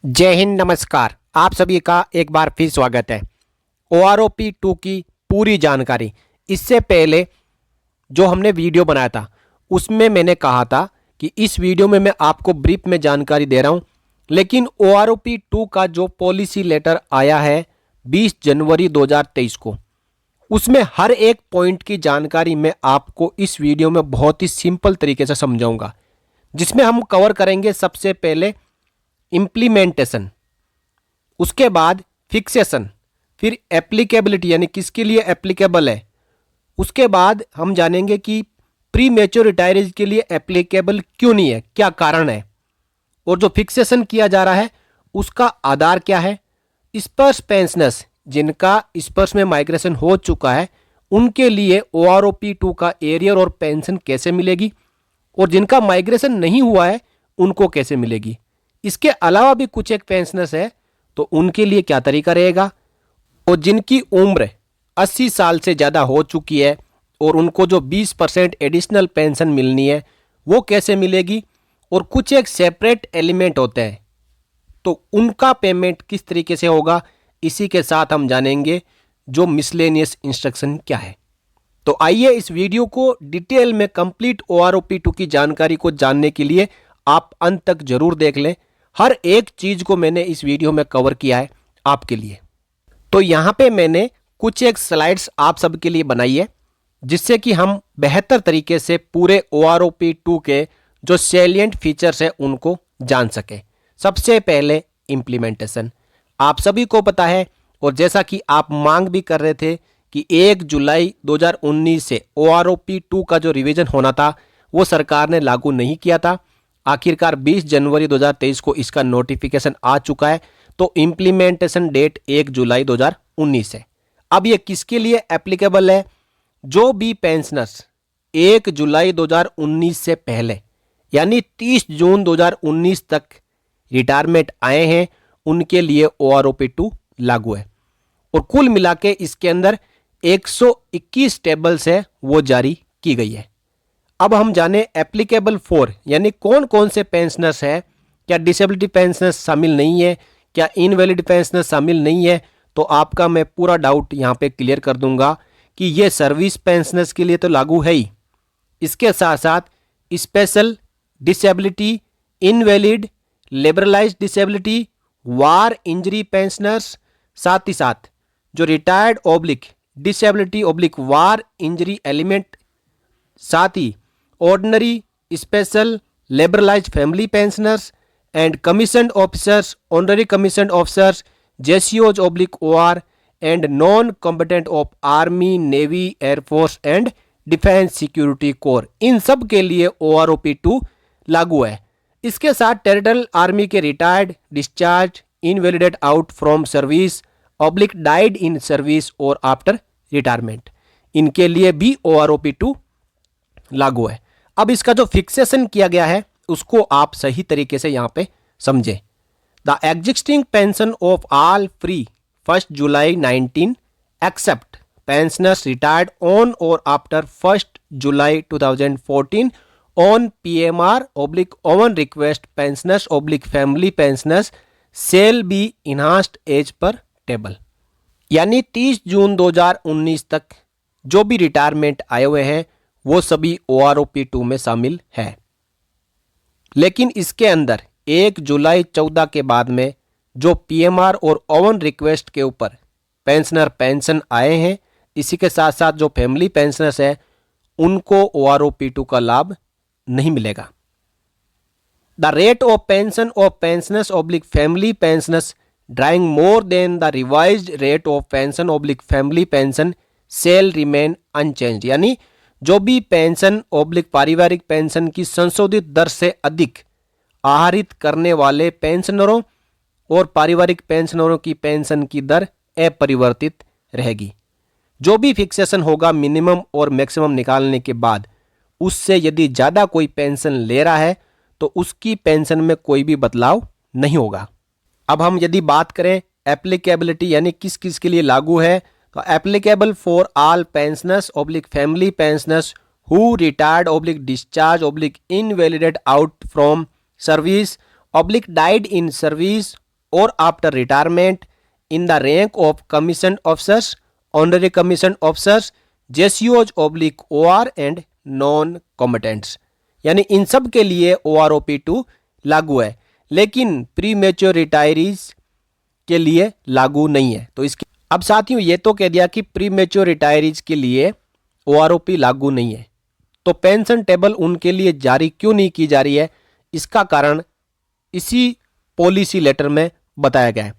जय हिंद, नमस्कार। आप सभी का एक बार फिर स्वागत है। OROP 2 की पूरी जानकारी। इससे पहले जो हमने वीडियो बनाया था उसमें मैंने कहा था कि इस वीडियो में मैं आपको ब्रीफ में जानकारी दे रहा हूं, लेकिन OROP 2 का जो पॉलिसी लेटर आया है 20 जनवरी 2023 को, उसमें हर एक पॉइंट की जानकारी मैं आपको इस वीडियो में बहुत ही सिंपल तरीके से समझाऊंगा, जिसमें हम कवर करेंगे सबसे पहले इम्प्लीमेंटेशन, उसके बाद फिक्सेशन, फिर एप्लीकेबिलिटी यानी किसके लिए एप्लीकेबल है, उसके बाद हम जानेंगे कि प्री मैच्योर रिटायरीज के लिए एप्लीकेबल क्यों नहीं है, क्या कारण है, और जो फिक्सेशन किया जा रहा है उसका आधार क्या है। स्पर्श पेंशनर्स जिनका स्पर्श में माइग्रेशन हो चुका है उनके लिए OROP 2 का एरियर और पेंशन कैसे मिलेगी, और जिनका माइग्रेशन नहीं हुआ है उनको कैसे मिलेगी। इसके अलावा भी कुछ एक पेंशनर्स है तो उनके लिए क्या तरीका रहेगा, और जिनकी उम्र 80 साल से ज़्यादा हो चुकी है और उनको जो 20% एडिशनल पेंशन मिलनी है वो कैसे मिलेगी, और कुछ एक सेपरेट एलिमेंट होते हैं तो उनका पेमेंट किस तरीके से होगा। इसी के साथ हम जानेंगे जो मिसलेनियस इंस्ट्रक्शन क्या है। तो आइए इस वीडियो को डिटेल में कंप्लीट OROP 2 की जानकारी को जानने के लिए आप अंत तक जरूर देख लें। हर एक चीज को मैंने इस वीडियो में कवर किया है आपके लिए। तो यहाँ पे मैंने कुछ एक स्लाइड्स आप सबके लिए बनाई है जिससे कि हम बेहतर तरीके से पूरे OROP 2 के जो सैलिएंट फीचर्स है उनको जान सके। सबसे पहले इम्प्लीमेंटेशन, आप सभी को पता है और जैसा कि आप मांग भी कर रहे थे कि 1 जुलाई 2019 से OROP 2 का जो रिवीजन होना था वो सरकार ने लागू नहीं किया था। आखिरकार 20 जनवरी 2023 को इसका नोटिफिकेशन आ चुका है, तो इम्प्लीमेंटेशन डेट 1 जुलाई 2019 है। अब ये किसके लिए एप्लीकेबल है? जो भी पेंशनर्स 1 जुलाई 2019 से पहले यानी 30 जून 2019 तक रिटायरमेंट आए हैं उनके लिए OROP 2 लागू है, और कुल मिला के इसके अंदर 121 टेबल्स है वो जारी की गई है। अब हम जाने एप्लीकेबल फॉर यानी कौन कौन से पेंशनर्स है। क्या डिसेबिलिटी पेंशनर्स शामिल नहीं है, क्या इनवैलिड पेंशनर्स शामिल नहीं है, तो आपका मैं पूरा डाउट यहाँ पे क्लियर कर दूंगा कि ये सर्विस पेंशनर्स के लिए तो लागू है ही, इसके साथ साथ special disability, invalid, liberalised disability, war injury pensioners, साथ ही साथ जो retired oblique disability oblique war injury element, साथ ही ordinary, special, liberalised family pensioners and commissioned officers, honorary commissioned officers, JCOs oblique OR and non combatant of army, navy, air force and defence security corps, इन सब के लिए OROP 2 लागू है। इसके साथ टेरिटोरियल आर्मी के retired, discharge, invalidated out from service oblique died in service और आफ्टर रिटायरमेंट, इनके लिए भी OROP 2 लागू है। अब इसका जो फिक्सेशन किया गया है उसको आप सही तरीके से यहां पे समझें। The existing pension of all pre 1 July 19 except pensioners retired on और after 1 July 2014 on PMR oblique own request pensioners oblique family pensioners shall be enhanced as per table, यानी 30 जून 2019 तक जो भी रिटायरमेंट आए हुए हैं वो सभी OROP 2 में शामिल है। लेकिन इसके अंदर 1 जुलाई 14 के बाद में जो PMR और ओवन रिक्वेस्ट के ऊपर पेंशनर पेंशन आए हैं, इसी के साथ साथ जो फैमिली पेंशनर्स है उनको OROP 2 का लाभ नहीं मिलेगा। The rate of pension of pensioners oblique family pensioners drawing more than the revised rate of pension oblique family pension shall remain unchanged, यानी जो भी पेंशन ऑब्लिक पारिवारिक पेंशन की संशोधित दर से अधिक आहरित करने वाले पेंशनरों और पारिवारिक पेंशनरों की पेंशन की दर अपरिवर्तित रहेगी। जो भी फिक्सेशन होगा मिनिमम और मैक्सिमम निकालने के बाद, उससे यदि ज़्यादा कोई पेंशन ले रहा है तो उसकी पेंशन में कोई भी बदलाव नहीं होगा। अब हम यदि बात करें एप्लीकेबिलिटी यानी किस किस के लिए लागू है, तो applicable for all pensioners oblique family pensioners who retired oblique discharge oblique invalidated out from service oblique died in service और after retirement in the rank of commission officers, honorary commission officers, जेसीओज oblique OR and non combatants. यानी इन सब के लिए OROP2 लागू है, लेकिन प्री मेच्योर रिटायरीज के लिए लागू नहीं है। तो इसके अब साथियों ये तो कह दिया कि प्री मेच्योर रिटायरीज के लिए OROP लागू नहीं है, तो पेंशन टेबल उनके लिए जारी क्यों नहीं की जा रही है, इसका कारण इसी पॉलिसी लेटर में बताया गया है।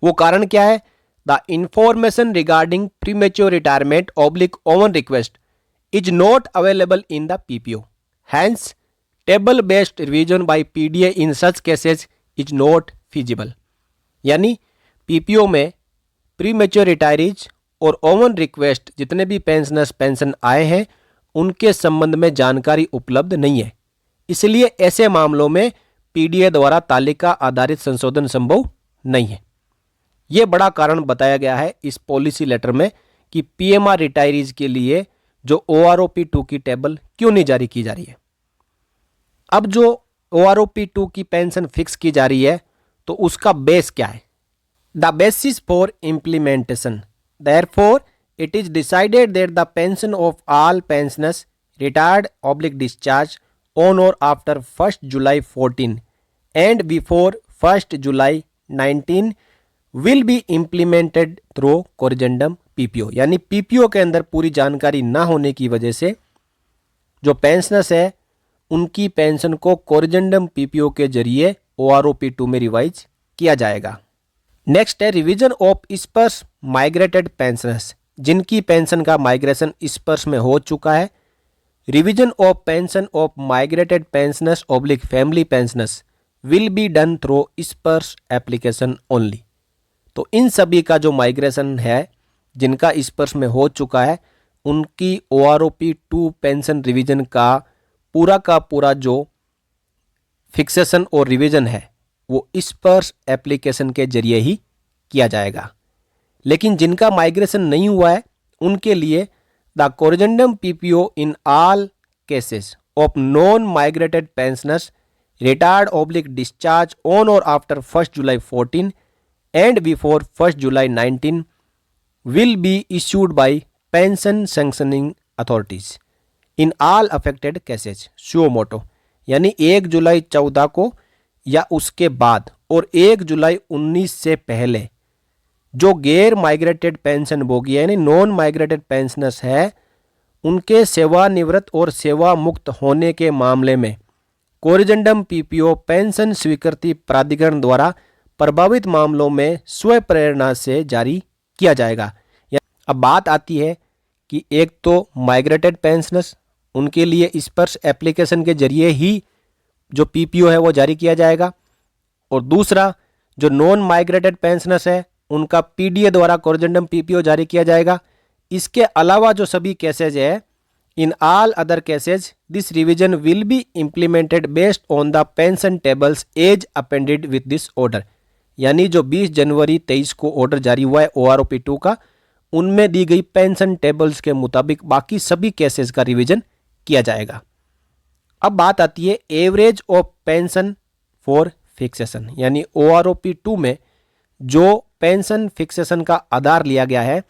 वो कारण क्या है? The information regarding premature retirement oblique own request is not available in the PPO, hence table based revision by PDA in such cases is not feasible. यानी PPO में प्रीमेच्योर रिटायरीज और ओवन रिक्वेस्ट जितने भी pensioners pension आए हैं उनके संबंध में जानकारी उपलब्ध नहीं है, इसलिए ऐसे मामलों में PDA द्वारा तालिका आधारित संशोधन संभव नहीं है। यह बड़ा कारण बताया गया है इस पॉलिसी लेटर में कि PMR रिटायरीज के लिए जो OROP2 की टेबल क्यों नहीं जारी की जा रही है। अब जो OROP2 की पेंशन फिक्स की जा रही है तो उसका बेस क्या है? The basis for implementation, therefore it is decided that the pension of all pensioners retired oblique discharged on or after 1st July 14 and before 1st July 19 will be implemented through corrigendum PPO। यानी PPO के अंदर पूरी जानकारी ना होने की वजह से जो पेंशनर्स है उनकी पेंशन को कोरिजेंडम PPO के जरिए OROP2 में रिवाइज किया जाएगा। नेक्स्ट है रिवीजन ऑफ स्पर्श माइग्रेटेड पेंशनर्स, जिनकी पेंशन का माइग्रेशन स्पर्श में हो चुका है। Revision of pension of migrated pensioners oblique family pensioners will be done through स्पर्श एप्लीकेशन ओनली। तो इन सभी का जो माइग्रेशन है जिनका स्पर्श में हो चुका है उनकी OROP2 पेंशन रिवीजन का पूरा जो फिक्सेशन और रिवीजन है वो स्पर्श एप्लीकेशन के जरिए ही किया जाएगा। लेकिन जिनका माइग्रेशन नहीं हुआ है उनके लिए the corrigendum PPO in all cases of non migrated pensioners retired oblique discharge on और after 1st July 14 and before 1st July 19 will be issued by pension sanctioning authorities in all affected cases suo motu. यानी 1 जुलाई 14 को या उसके बाद और 1 July 19 से पहले जो गैर माइग्रेटेड पेंशन भोगी यानी नॉन माइग्रेटेड पेंशनर्स है उनके सेवानिवृत्त और सेवा मुक्त होने के मामले में कोरिजेंडम PPO पेंशन स्वीकृति प्राधिकरण द्वारा प्रभावित मामलों में स्व प्रेरणा से जारी किया जाएगा। अब बात आती है कि एक तो माइग्रेटेड पेंशनर्स उनके लिए स्पर्श एप्लीकेशन के जरिए ही जो PPO है वो जारी किया जाएगा, और दूसरा जो नॉन माइग्रेटेड पेंशनर्स है उनका PDA द्वारा कोरिजेंडम PPO जारी किया जाएगा। इसके अलावा जो सभी केसेज है in all other cases this revision will be implemented based on the pension tables as appended with this order. यानी जो 20 जनवरी 23 को ऑर्डर जारी हुआ है OROP2 का उनमें दी गई पेंशन टेबल्स के मुताबिक बाकी सभी केसेस का रिवीजन किया जाएगा। अब बात आती है average of pension for fixation, यानी OROP2 में जो पेंशन फिक्सेशन का आधार लिया गया है।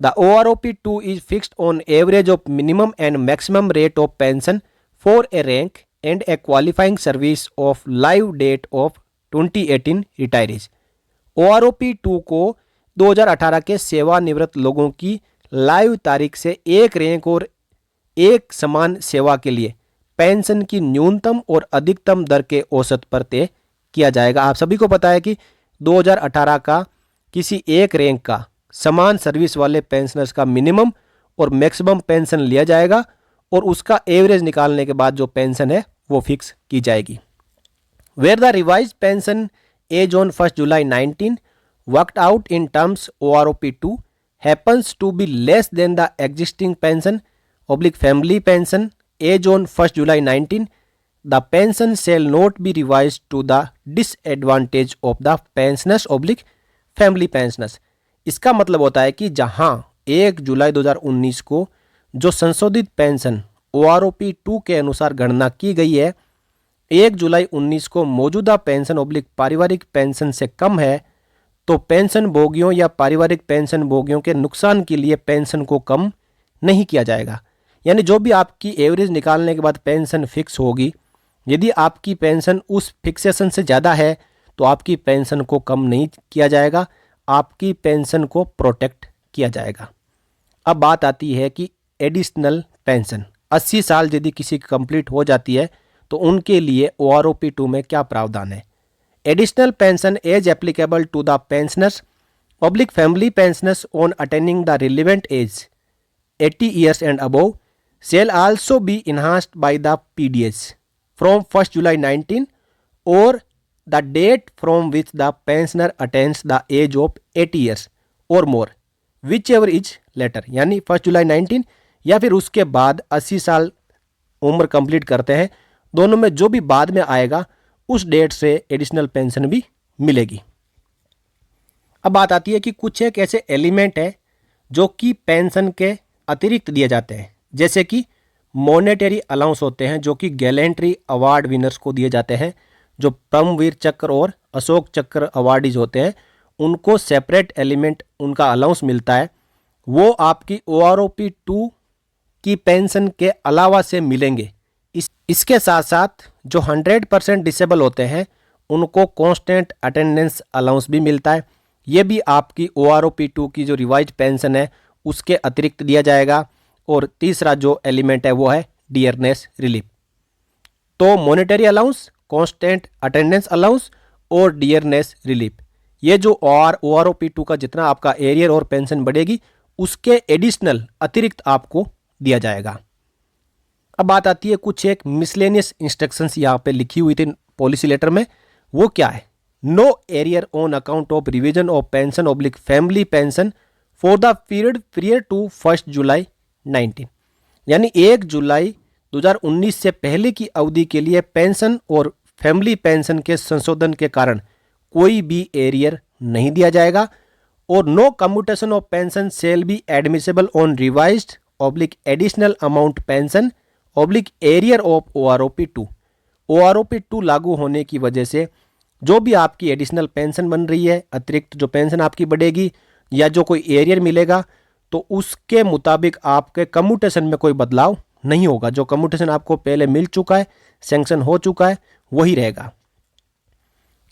The OROP2 is fixed on average of minimum and maximum rate of pension for a rank and a qualifying service of live date of 2018 retirees. OROP2 को 2018 के सेवानिवृत्त लोगों की लाइव तारीख से एक रैंक और एक समान सेवा के लिए पेंशन की न्यूनतम और अधिकतम दर के औसत पर तय किया जाएगा। आप सभी को पता है कि 2018 का किसी एक रैंक का समान सर्विस वाले पेंशनर्स का मिनिमम और मैक्सिमम पेंशन लिया जाएगा और उसका एवरेज निकालने के बाद जो पेंशन है वो फिक्स की जाएगी। Where the revise pension as on 1st July 19 worked out in terms OROP2 happens to be less than the existing pension oblique family pension as on 1st July 19 the pension shall not be revised to the disadvantage of the pensioners oblique family pensioners. इसका मतलब होता है कि जहां 1 जुलाई 2019 को जो संशोधित pension OROP2 के अनुसार गणना की गई है 1 जुलाई 19 को मौजूदा पेंशन ऑब्लिक पारिवारिक पेंशन से कम है तो पेंशन भोगियों या पारिवारिक पेंशन भोगियों के नुकसान के लिए पेंशन को कम नहीं किया जाएगा। यानी जो भी आपकी एवरेज निकालने के बाद पेंशन फिक्स होगी, यदि आपकी पेंशन उस फिक्सेशन से ज़्यादा है तो आपकी पेंशन को कम नहीं किया जाएगा, आपकी पेंशन को प्रोटेक्ट किया जाएगा। अब बात आती है कि एडिशनल पेंशन 80 साल यदि किसी की कंप्लीट हो जाती है तो उनके लिए OROP 2 में क्या प्रावधान है। Additional pension as applicable to the pensioners public family pensioners on attending the relevant age 80 years and above shall also be enhanced by the PDS from 1st July 19 or the date from which the pensioner attains the age of 80 years or more whichever is later। यानी 1 July 19 या फिर उसके बाद 80 साल उम्र complete करते हैं, दोनों में जो भी बाद में आएगा उस डेट से एडिशनल पेंशन भी मिलेगी। अब बात आती है कि कुछ एक ऐसे एलिमेंट है जो कि पेंशन के अतिरिक्त दिए जाते हैं, जैसे कि मॉनेटरी अलाउंस होते हैं जो कि गैलेंट्री अवार्ड विनर्स को दिए जाते हैं। जो परमवीर चक्र और अशोक चक्र अवार्डीज होते हैं उनको सेपरेट एलिमेंट उनका अलाउंस मिलता है, वो आपकी OROP 2 की पेंशन के अलावा से मिलेंगे। इसके साथ साथ जो 100% डिसेबल होते हैं उनको कांस्टेंट अटेंडेंस अलाउंस भी मिलता है, ये भी आपकी OROP 2 की जो रिवाइज पेंशन है उसके अतिरिक्त दिया जाएगा। और तीसरा जो एलिमेंट है वो है डियरनेस रिलीफ। तो monetary allowance, constant attendance allowance और डियरनेस रिलीफ, ये जो OROP 2 का जितना आपका एरियर और पेंशन बढ़ेगी उसके एडिशनल अतिरिक्त आपको दिया जाएगा। अब बात आती है कुछ एक मिसलेनियस इंस्ट्रक्शंस यहाँ पे लिखी हुई थी पॉलिसी लेटर में, वो क्या है। No arrear on account of revision of pension oblique family pension for the period prior to 1 July 19। यानी 1 जुलाई 2019 से पहले की अवधि के लिए पेंशन और फैमिली पेंशन के संशोधन के कारण कोई भी एरियर नहीं दिया जाएगा। और no commutation of pension shall be admissible on revised oblique additional amount pension oblique arrear of OROP 2। OROP 2 लागू होने की वजह से जो भी आपकी एडिशनल पेंशन बन रही है, अतिरिक्त जो पेंशन आपकी बढ़ेगी या जो कोई एरियर मिलेगा, तो उसके मुताबिक आपके कम्यूटेशन में कोई बदलाव नहीं होगा। जो कम्यूटेशन आपको पहले मिल चुका है, सैंक्शन हो चुका है, वही रहेगा।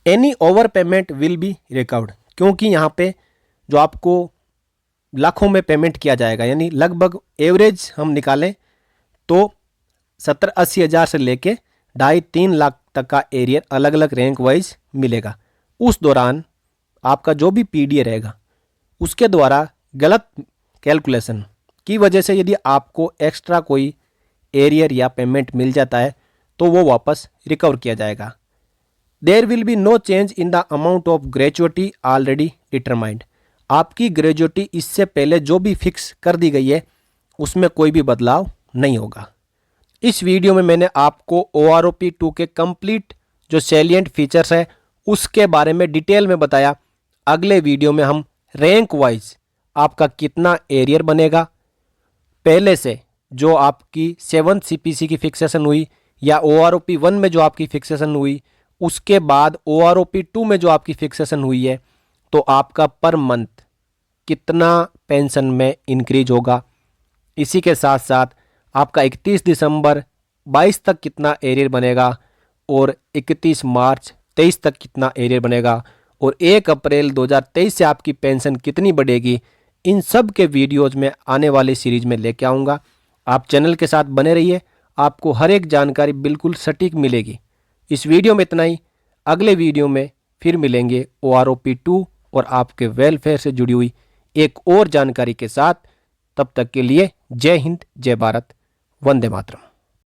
Any over payment will be recovered, क्योंकि यहाँ पे जो आपको लाखों में पेमेंट किया जाएगा, यानी लगभग एवरेज हम निकालें तो 70-80 हज़ार से लेके 2.5-3 लाख तक का एरियर अलग अलग रैंक वाइज मिलेगा। उस दौरान आपका जो भी PDA रहेगा उसके द्वारा गलत कैलकुलेशन की वजह से यदि आपको एक्स्ट्रा कोई एरियर या पेमेंट मिल जाता है तो वो वापस रिकवर किया जाएगा। There will be no change in the amount of gratuity already determined. आपकी ग्रेजुएटी इससे पहले जो भी फिक्स कर दी गई है उसमें कोई भी बदलाव नहीं होगा। इस वीडियो में मैंने आपको OROP 2 के कंप्लीट जो सैलिएंट फीचर्स है उसके बारे में डिटेल में बताया। अगले वीडियो में हम रैंक वाइज आपका कितना एरियर बनेगा, पहले से जो आपकी 7th CPC की फिक्सेशन हुई या OROP 1 में जो आपकी फिक्सेशन हुई, उसके बाद OROP 2 में जो आपकी फिक्सेशन हुई है, तो आपका पर मंथ कितना पेंशन में इंक्रीज होगा। इसी के साथ साथ आपका 31 दिसंबर 22 तक कितना एरियर बनेगा और 31 मार्च 23 तक कितना एरियर बनेगा और 1 अप्रैल 2023 से आपकी पेंशन कितनी बढ़ेगी, इन सब के वीडियोज़ में आने वाली सीरीज में लेके आऊँगा। आप चैनल के साथ बने रहिए, आपको हर एक जानकारी बिल्कुल सटीक मिलेगी। इस वीडियो में इतना ही, अगले वीडियो में फिर मिलेंगे OROP 2 और आपके वेलफेयर से जुड़ी हुई एक और जानकारी के साथ। तब तक के लिए जय हिंद, जय भारत, वंदे मातरम।